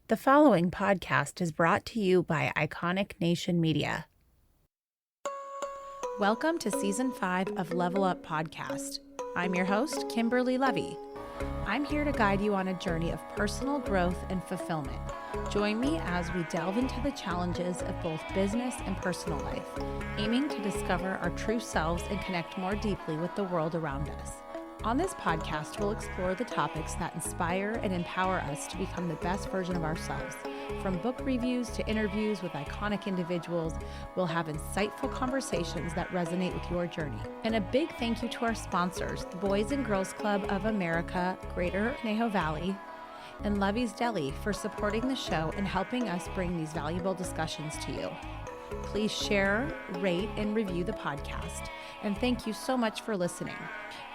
The following podcast is brought to you by Iconic Nation Media. Welcome to Season 5 of Level Up Podcast. I'm your host, Kimberly Lovi. I'm here to guide you on a journey of personal growth and fulfillment. Join me as we delve into the challenges of both business and personal life, aiming to discover our true selves and connect more deeply with the world around us. On this podcast, we'll explore the topics that inspire and empower us to become the best version of ourselves. From book reviews to interviews with iconic individuals, we'll have insightful conversations that resonate with your journey. And a big thank you to our sponsors, the Boys and Girls Club of America, Greater Conejo Valley, and Lovi's Deli for supporting the show and helping us bring these valuable discussions to you. Please share, rate, and review the podcast. And thank you so much for listening.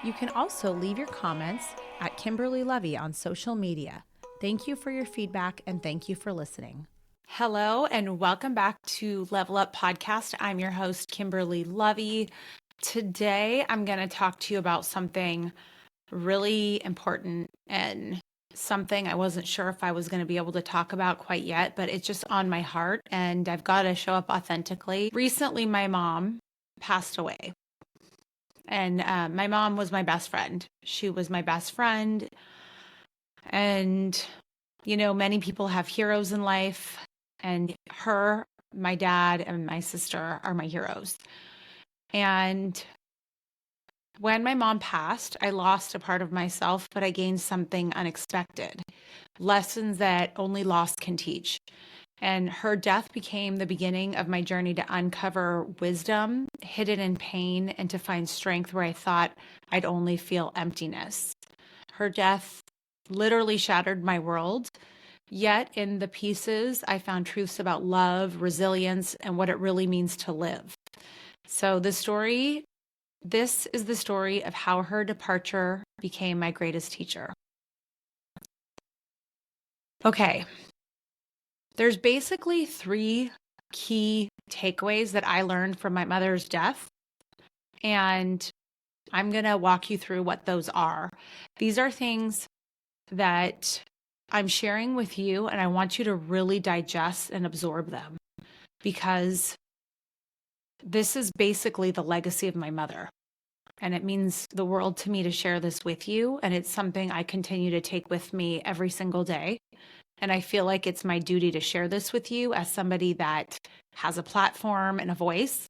You can also leave your comments at Kimberly Lovi on social media. Thank you for your feedback and thank you for listening. Hello and welcome back to Level Up Podcast. I'm your host, Kimberly Lovi. Today, I'm going to talk to you about something really important and something I wasn't sure if I was going to be able to talk about quite yet, but it's just on my heart and I've got to show up authentically. Recently, my mom passed away. And my mom was my best friend. She was my best friend. And, you know, many people have heroes in life. And her, my dad, and my sister are my heroes. And when my mom passed, I lost a part of myself, but I gained something unexpected. Lessons that only loss can teach. And her death became the beginning of my journey to uncover wisdom hidden in pain and to find strength where I thought I'd only feel emptiness. Her death literally shattered my world. Yet in the pieces, I found truths about love, resilience, and what it really means to live. So this is the story of how her departure became my greatest teacher. Okay. There's basically three key takeaways that I learned from my mother's death, and I'm going to walk you through what those are. These are things that I'm sharing with you, and I want you to really digest and absorb them because this is basically the legacy of my mother, and it means the world to me to share this with you, and it's something I continue to take with me every single day. And I feel like it's my duty to share this with you as somebody that has a platform and a voice.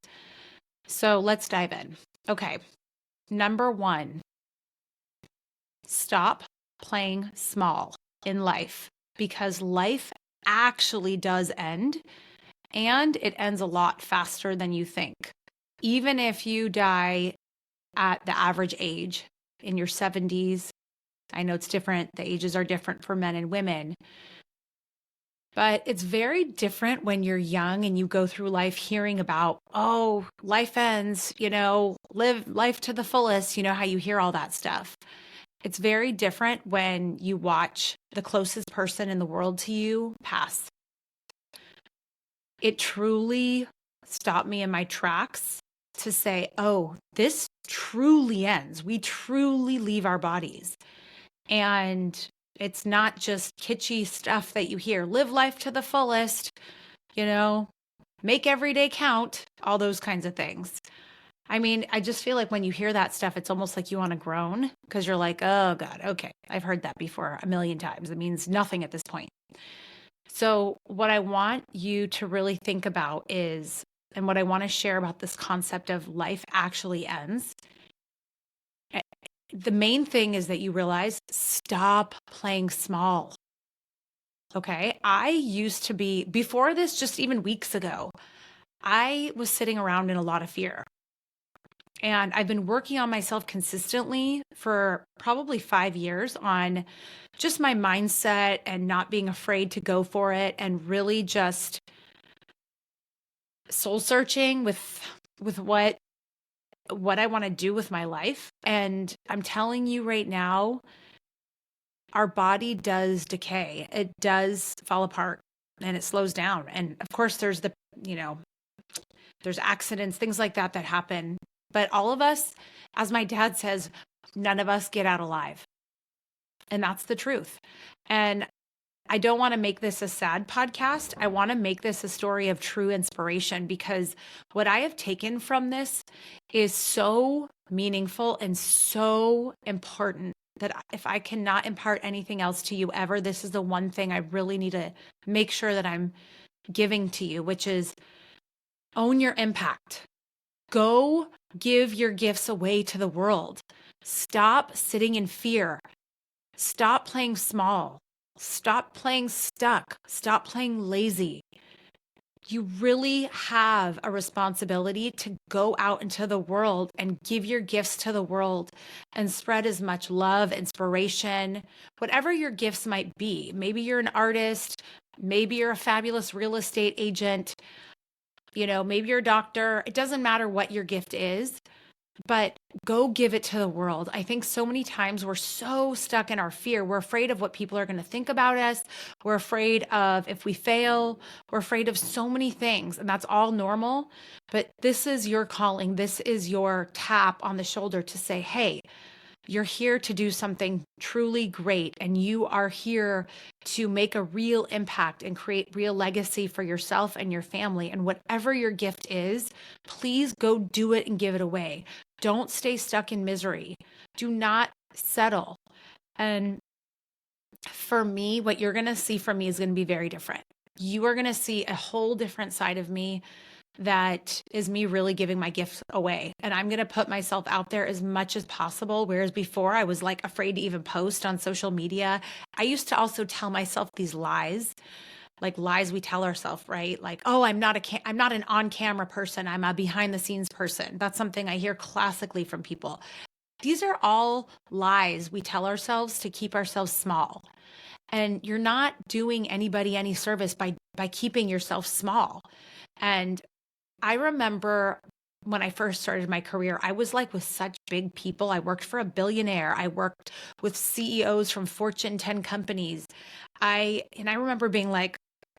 So let's dive in. Okay. Number one, stop playing small in life because life actually does end and it ends a lot faster than you think. Even if you die at the average age in your 70s, I know it's different. The ages are different for men and women. But it's very different when you're young and you go through life hearing about, oh, life ends, live life to the fullest, how you hear all that stuff. It's very different when you watch the closest person in the world to you pass. It truly stopped me in my tracks to say, oh, this truly ends. We truly leave our bodies. And it's not just kitschy stuff that you hear. Live life to the fullest, make every day count, all those kinds of things. I mean, I just feel like when you hear that stuff, it's almost like you want to groan because you're like, oh God, okay, I've heard that before a million times. It means nothing at this point. So what I want you to really think about is, and what I want to share about this concept of life actually ends. The main thing is that you realize, stop playing small. Okay. I used to be, before this, just even weeks ago, I was sitting around in a lot of fear. And I've been working on myself consistently for probably 5 years on just my mindset and not being afraid to go for it and really just soul searching with what I want to do with my life. And I'm telling you right now, our body does decay. It does fall apart and it slows down. And of course, there's there's accidents, things like that happen. But all of us, as my dad says, none of us get out alive. And that's the truth. And I don't want to make this a sad podcast. I want to make this a story of true inspiration, because what I have taken from this is so meaningful and so important that if I cannot impart anything else to you ever, this is the one thing I really need to make sure that I'm giving to you, which is own your impact. Go give your gifts away to the world. Stop sitting in fear. Stop playing small. Stop playing stuck. Stop playing lazy. You really have a responsibility to go out into the world and give your gifts to the world and spread as much love, inspiration, whatever your gifts might be. Maybe you're an artist. Maybe you're a fabulous real estate agent. Maybe you're a doctor. It doesn't matter what your gift is, but go give it to the world. I think so many times we're so stuck in our fear. We're afraid of what people are going to think about us. We're afraid of if we fail. We're afraid of so many things, and that's all normal. But this is your calling. This is your tap on the shoulder to say, hey, you're here to do something truly great, and you are here to make a real impact and create real legacy for yourself and your family. And whatever your gift is, please go do it and give it away. Don't stay stuck in misery. Do not settle. And for me, what you're going to see from me is going to be very different. You are going to see a whole different side of me that is me really giving my gifts away. And I'm going to put myself out there as much as possible. Whereas before I was like afraid to even post on social media. I used to also tell myself these lies, like lies we tell ourselves, right? Like, oh, I'm not an on-camera person. I'm a behind-the-scenes person. That's something I hear classically from people. These are all lies we tell ourselves to keep ourselves small. And you're not doing anybody any service by keeping yourself small. And I remember when I first started my career, I was like with such big people. I worked for a billionaire. I worked with CEOs from Fortune 10 companies. I remember being like,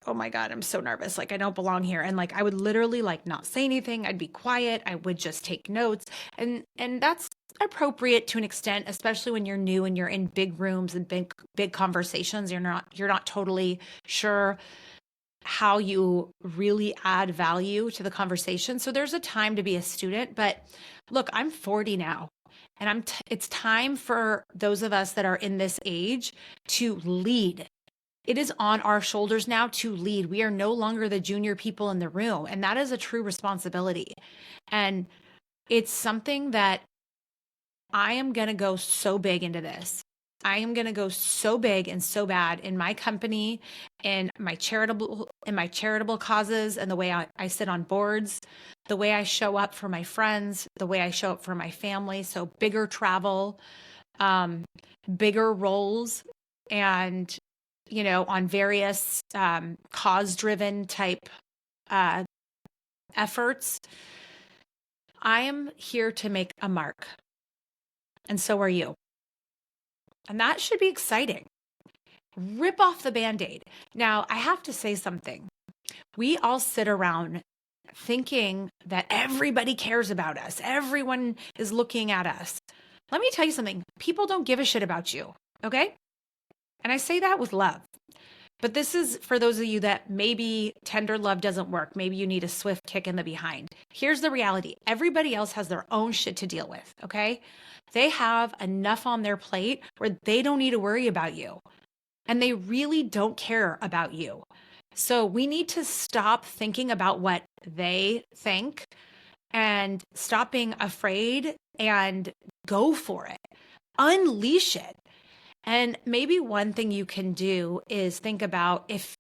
oh my God, I'm so nervous. Like I don't belong here. And like I would literally like not say anything. I'd be quiet. I would just take notes. And that's appropriate to an extent, especially when you're new and you're in big rooms and big conversations. You're not totally sure how you really add value to the conversation. So there's a time to be a student, but look, I'm 40 now, and it's time for those of us that are in this age to lead. It is on our shoulders now to lead. We are no longer the junior people in the room, and that is a true responsibility. And it's something that I am going to go so big into this. I am going to go so big and so bad in my company, in my charitable causes, and the way I sit on boards, the way I show up for my friends, the way I show up for my family. So bigger travel, bigger roles, and, on various cause-driven type efforts. I am here to make a mark. And so are you. And that should be exciting. Rip off the Band-Aid. Now, I have to say something. We all sit around thinking that everybody cares about us. Everyone is looking at us. Let me tell you something. People don't give a shit about you, okay? And I say that with love. But this is for those of you that maybe tender love doesn't work. Maybe you need a swift kick in the behind. Here's the reality. Everybody else has their own shit to deal with, okay? They have enough on their plate where they don't need to worry about you. And they really don't care about you. So we need to stop thinking about what they think and stop being afraid and go for it. Unleash it. And maybe one thing you can do is think about if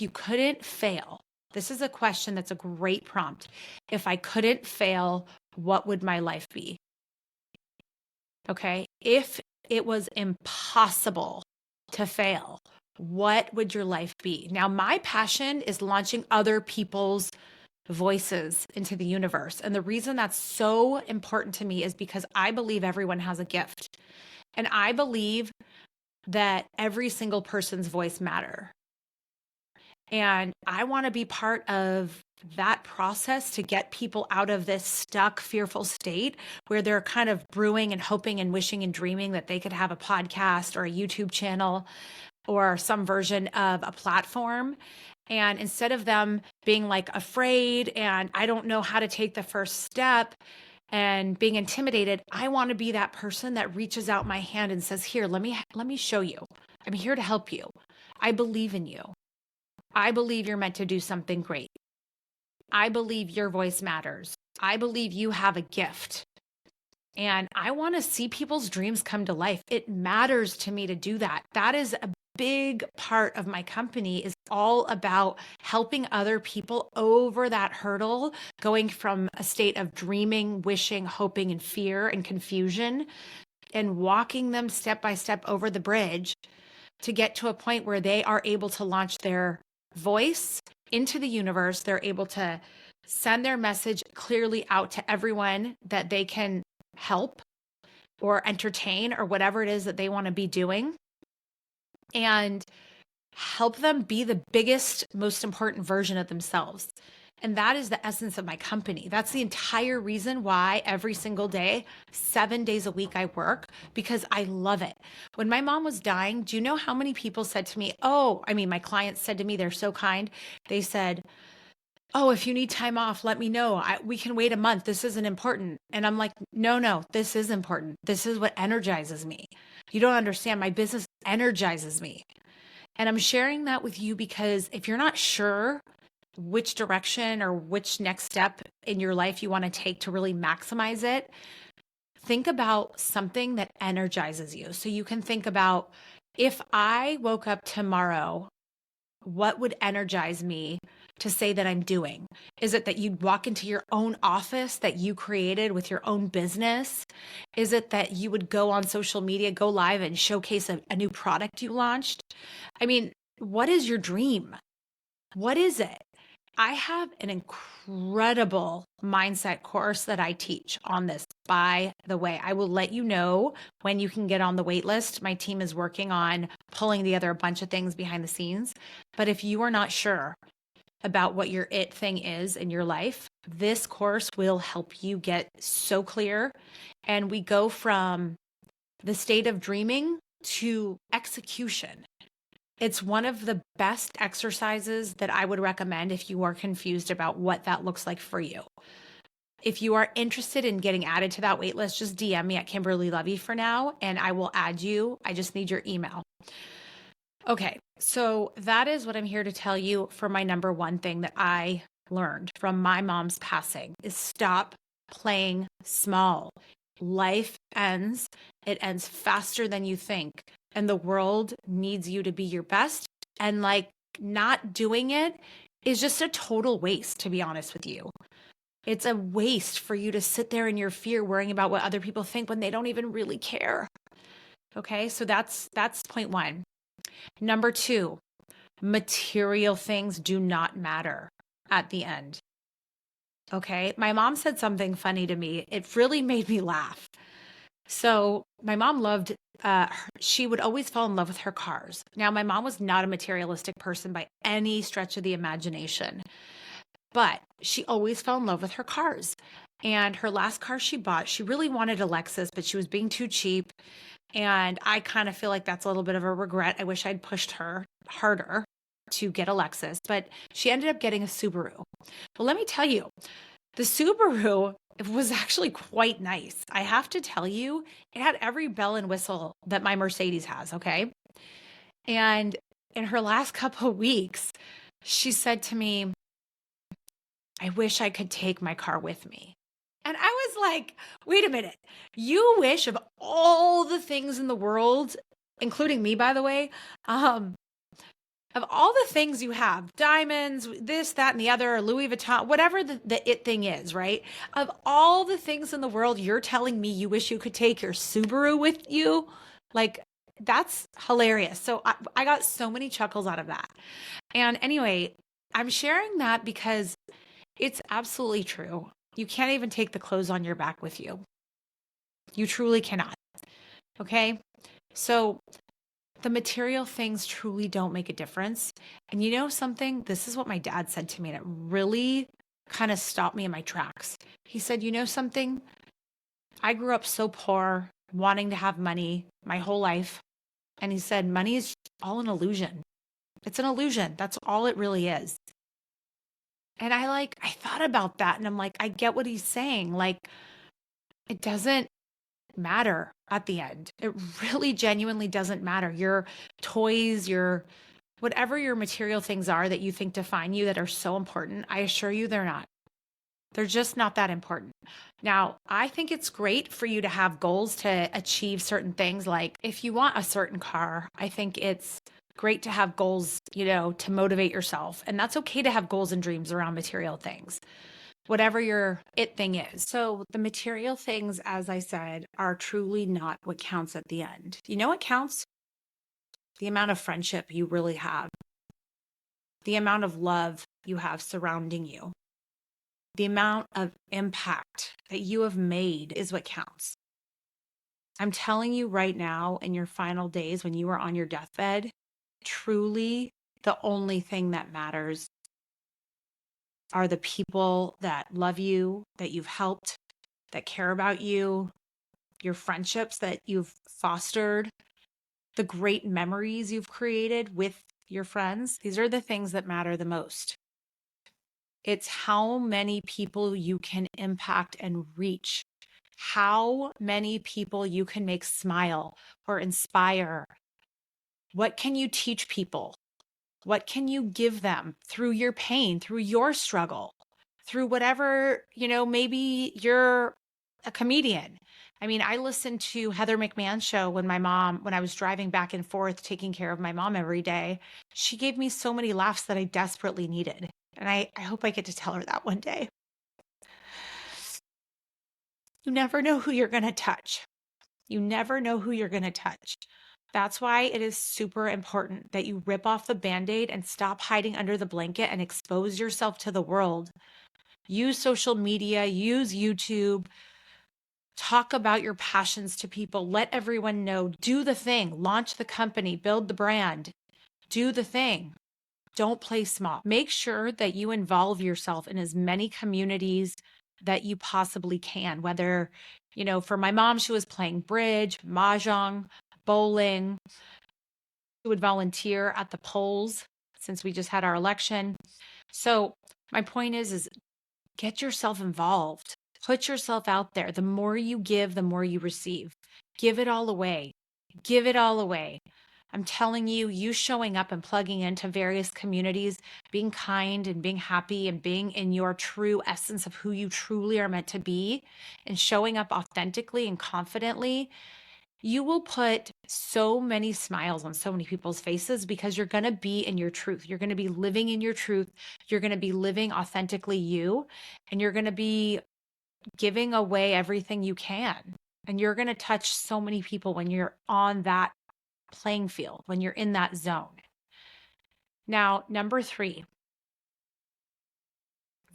you couldn't fail. This is a question that's a great prompt. If I couldn't fail, what would my life be? Okay. If it was impossible to fail, what would your life be? Now, my passion is launching other people's voices into the universe. And the reason that's so important to me is because I believe everyone has a gift. And I believe that every single person's voice matters. And I want to be part of that process to get people out of this stuck, fearful state where they're kind of brewing and hoping and wishing and dreaming that they could have a podcast or a YouTube channel. or some version of a platform. And instead of them being like afraid and I don't know how to take the first step and being intimidated, I want to be that person that reaches out my hand and says, "Here, let me show you. I'm here to help you. I believe in you. I believe you're meant to do something great. I believe your voice matters. I believe you have a gift. And I want to see people's dreams come to life. It matters to me to do that. That is a big part of my company, is all about helping other people over that hurdle, going from a state of dreaming, wishing, hoping, and fear and confusion, and walking them step by step over the bridge to get to a point where they are able to launch their voice into the universe. They're able to send their message clearly out to everyone that they can help or entertain or whatever it is that they want to be doing, and help them be the biggest, most important version of themselves. And that is the essence of my company. That's the entire reason why every single day, 7 days a week, I work, because I love it. When my mom was dying, do you know how many people said to me, my clients said to me, they're so kind. They said, "Oh, if you need time off, let me know. We can wait a month. This isn't important." And I'm like, no, this is important. This is what energizes me. You don't understand. My business energizes me. And I'm sharing that with you because if you're not sure which direction or which next step in your life you want to take to really maximize it, think about something that energizes you. So you can think about, if I woke up tomorrow, what would energize me to say that I'm doing? Is it that you'd walk into your own office that you created with your own business? Is it that you would go on social media, go live and showcase a new product you launched? I mean, what is your dream? What is it? I have an incredible mindset course that I teach on this. By the way, I will let you know when you can get on the wait list. My team is working on pulling together a bunch of things behind the scenes. But if you are not sure about what your it thing is in your life, this course will help you get so clear. And we go from the state of dreaming to execution. It's one of the best exercises that I would recommend if you are confused about what that looks like for you. If you are interested in getting added to that waitlist, just DM me at Kimberly Lovi for now, and I will add you. I just need your email. Okay, so that is what I'm here to tell you for my number one thing that I learned from my mom's passing, is stop playing small. Life ends. It ends faster than you think. And the world needs you to be your best. And not doing it is just a total waste, to be honest with you. It's a waste for you to sit there in your fear worrying about what other people think when they don't even really care. Okay, so that's point one. Number two, material things do not matter at the end. Okay, my mom said something funny to me. It really made me laugh. So my mom loved, she would always fall in love with her cars. Now, my mom was not a materialistic person by any stretch of the imagination, but she always fell in love with her cars. And her last car she bought, she really wanted a Lexus, but she was being too cheap. And I kind of feel like that's a little bit of a regret. I wish I'd pushed her harder to get a Lexus, but she ended up getting a Subaru. Well, let me tell you, the Subaru was actually quite nice. I have to tell you, it had every bell and whistle that my Mercedes has, okay? And in her last couple of weeks, she said to me, "I wish I could take my car with me." And I was like, wait a minute. You wish, of all the things in the world, including me, by the way, of all the things you have, diamonds, this, that, and the other, Louis Vuitton, whatever the it thing is, right? Of all the things in the world, you're telling me you wish you could take your Subaru with you? That's hilarious. So I got so many chuckles out of that. And anyway, I'm sharing that because it's absolutely true. You can't even take the clothes on your back with you. You truly cannot. Okay? So the material things truly don't make a difference. And you know something? This is what my dad said to me, and it really kind of stopped me in my tracks. He said, "You know something? I grew up so poor, wanting to have money my whole life. And he said, money is all an illusion. It's an illusion. That's all it really is. And I thought about that and I'm like, I get what he's saying. Like, it doesn't matter at the end. It really genuinely doesn't matter. Your toys, your whatever your material things are that you think define you that are so important, I assure you they're not. They're just not that important. Now, I think it's great for you to have goals to achieve certain things. Like if you want a certain car, I think it's great to have goals, to motivate yourself. And that's okay to have goals and dreams around material things, whatever your it thing is. So the material things, as I said, are truly not what counts at the end. You know what counts? The amount of friendship you really have, the amount of love you have surrounding you. The amount of impact that you have made is what counts. I'm telling you right now, in your final days when you are on your deathbed, truly the only thing that matters are the people that love you, that you've helped, that care about you, your friendships that you've fostered, the great memories you've created with your friends. These are the things that matter the most. It's how many people you can impact and reach, how many people you can make smile or inspire. What can you teach people? What can you give them through your pain, through your struggle, through whatever, maybe you're a comedian. I mean, I listened to Heather McMahon's show when I was driving back and forth taking care of my mom every day. She gave me so many laughs that I desperately needed. And I hope I get to tell her that one day. You never know who you're going to touch. You never know who you're going to touch. That's why it is super important that you rip off the Band-Aid and stop hiding under the blanket and expose yourself to the world. Use social media, use YouTube, talk about your passions to people, let everyone know, do the thing, launch the company, build the brand, do the thing. Don't play small. Make sure that you involve yourself in as many communities that you possibly can. Whether, for my mom, she was playing bridge, mahjong, bowling. She would volunteer at the polls since we just had our election. So my point is get yourself involved. Put yourself out there. The more you give, the more you receive. Give it all away. Give it all away. I'm telling you, you showing up and plugging into various communities, being kind and being happy and being in your true essence of who you truly are meant to be and showing up authentically and confidently, you will put so many smiles on so many people's faces because you're going to be in your truth. You're going to be living in your truth. You're going to be living authentically you, and you're going to be giving away everything you can. And you're going to touch so many people when you're on that playing field, when you're in that zone. Now, number 3,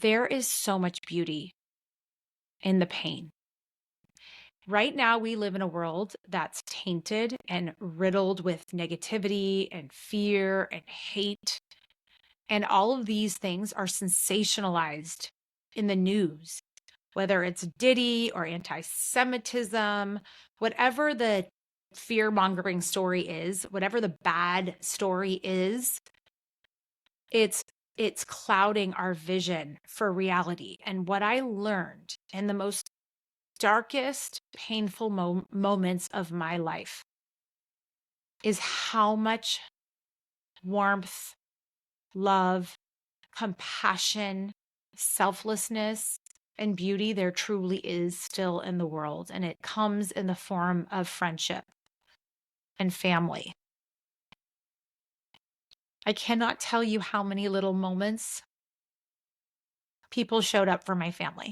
there is so much beauty in the pain. Right now, we live in a world that's tainted and riddled with negativity and fear and hate. And all of these things are sensationalized in the news, whether it's Diddy or anti-Semitism, whatever the fear-mongering story is, whatever the bad story is, it's clouding our vision for reality. And what I learned in the most darkest, painful moments of my life is how much warmth, love, compassion, selflessness, and beauty there truly is still in the world. And it comes in the form of friendship and family. I cannot tell you how many little moments people showed up for my family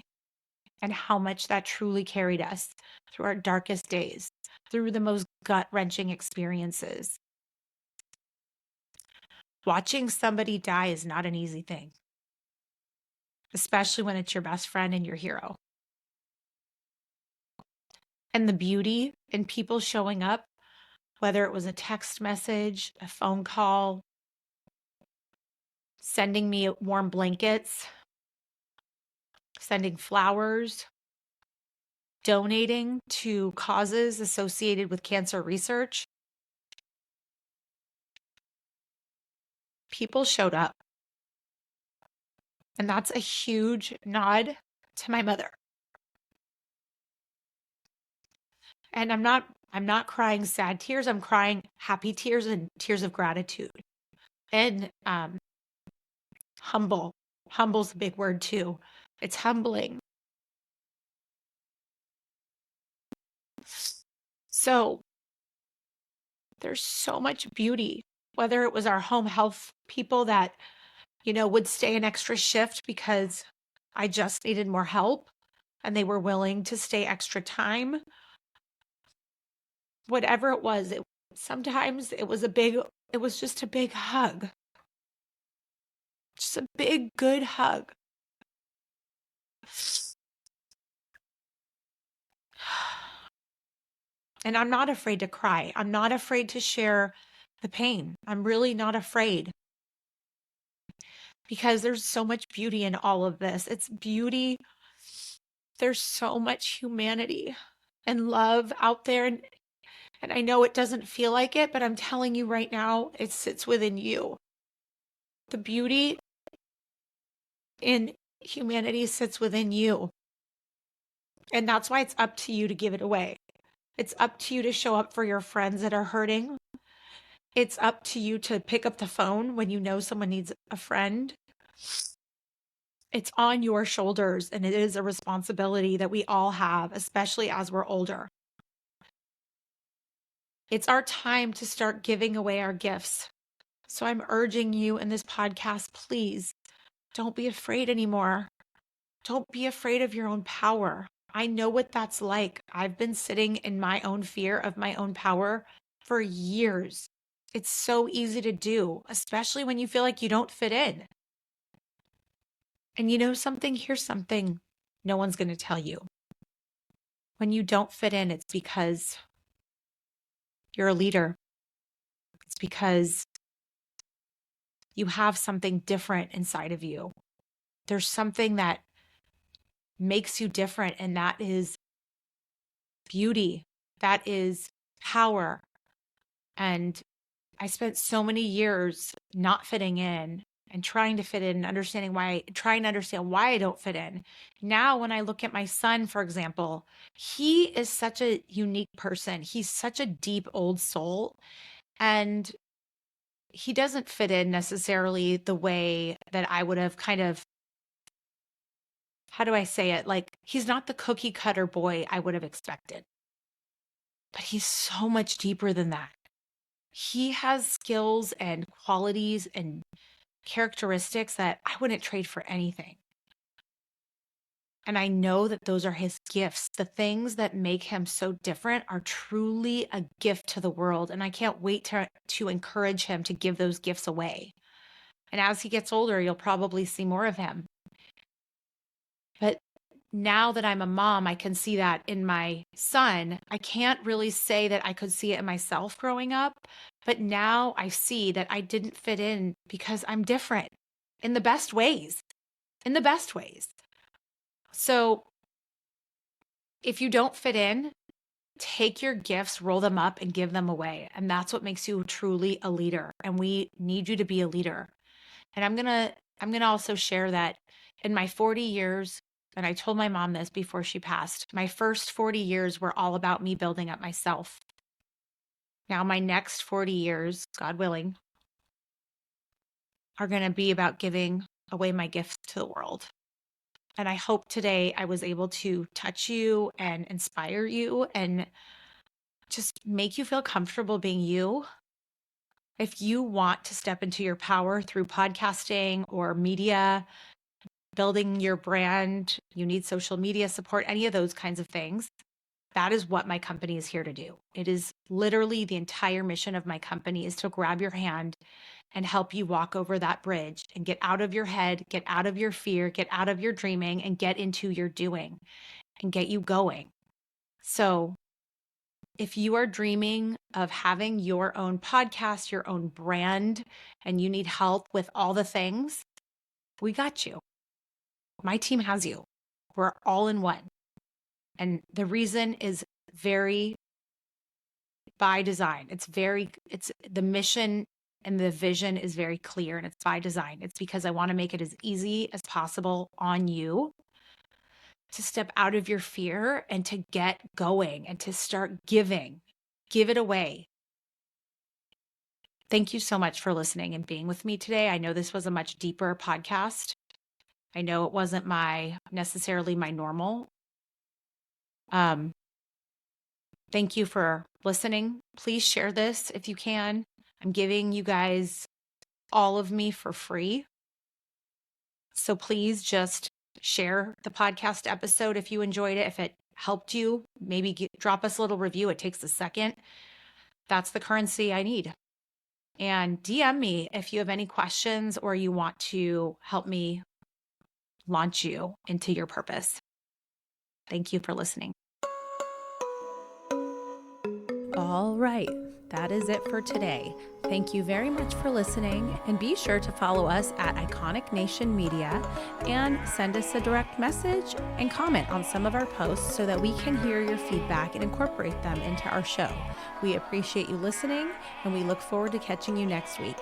and how much that truly carried us through our darkest days, through the most gut-wrenching experiences. Watching somebody die is not an easy thing, especially when it's your best friend and your hero. And the beauty in people showing up, whether it was a text message, a phone call, sending me warm blankets, sending flowers, donating to causes associated with cancer research. people showed up. And that's a huge nod to my mother. And I'm not crying sad tears. I'm crying happy tears and tears of gratitude. And humble. Humble's a big word too. It's humbling. So there's so much beauty, whether it was our home health people that, would stay an extra shift because I just needed more help and they were willing to stay extra time. Whatever it was, sometimes it was just a big hug. Just a big, good hug. And I'm not afraid to cry. I'm not afraid to share the pain. I'm really not afraid because there's so much beauty in all of this. It's beauty. There's so much humanity and love out there. And I know it doesn't feel like it, but I'm telling you right now, it sits within you. The beauty in humanity sits within you. And that's why it's up to you to give it away. It's up to you to show up for your friends that are hurting. It's up to you to pick up the phone when you know someone needs a friend. It's on your shoulders, and it is a responsibility that we all have, especially as we're older. It's our time to start giving away our gifts. So I'm urging you in this podcast, please don't be afraid anymore. Don't be afraid of your own power. I know what that's like. I've been sitting in my own fear of my own power for years. It's so easy to do, especially when you feel like you don't fit in. And you know something? Here's something no one's going to tell you. When you don't fit in, it's because you're a leader. It's because you have something different inside of you. There's something that makes you different, and that is beauty. That is power. And I spent so many years not fitting in and trying to fit in and trying to understand why I don't fit in. Now, when I look at my son, for example, he is such a unique person. He's such a deep old soul, and he doesn't fit in necessarily the way that I would have kind of, how do I say it? Like, he's not the cookie cutter boy I would have expected, but he's so much deeper than that. He has skills and qualities and characteristics that I wouldn't trade for anything. And I know that those are his gifts. The things that make him so different are truly a gift to the world. And I can't wait to encourage him to give those gifts away. And as he gets older, you'll probably see more of him. But now that I'm a mom, I can see that in my son. I can't really say that I could see it in myself growing up, but now I see that I didn't fit in because I'm different in the best ways, in the best ways. So if you don't fit in, take your gifts, roll them up, and give them away. And that's what makes you truly a leader. And we need you to be a leader. And I'm gonna also share that in my 40 years, and I told my mom this before she passed, my first 40 years were all about me building up myself. Now my next 40 years, God willing, are going to be about giving away my gifts to the world. And I hope today I was able to touch you and inspire you and just make you feel comfortable being you. If you want to step into your power through podcasting or media, building your brand, you need social media support, any of those kinds of things, that is what my company is here to do. It is literally the entire mission of my company is to grab your hand and help you walk over that bridge and get out of your head, get out of your fear, get out of your dreaming, and get into your doing and get you going. So if you are dreaming of having your own podcast, your own brand, and you need help with all the things, we got you. My team has you. We're all in one. And the reason is very by design. It's the mission and the vision is very clear and it's by design. It's because I want to make it as easy as possible on you to step out of your fear and to get going and to start giving. Give it away. Thank you so much for listening and being with me today. I know this was a much deeper podcast. I know it wasn't necessarily my normal. Thank you for listening. Please share this if you can. I'm giving you guys all of me for free. So please just share the podcast episode if you enjoyed it. If it helped you, maybe drop us a little review. It takes a second. That's the currency I need. And DM me if you have any questions or you want to help me launch you into your purpose. Thank you for listening. All right, that is it for today. Thank you very much for listening, and be sure to follow us at Iconic Nation Media and send us a direct message and comment on some of our posts so that we can hear your feedback and incorporate them into our show. We appreciate you listening, and we look forward to catching you next week.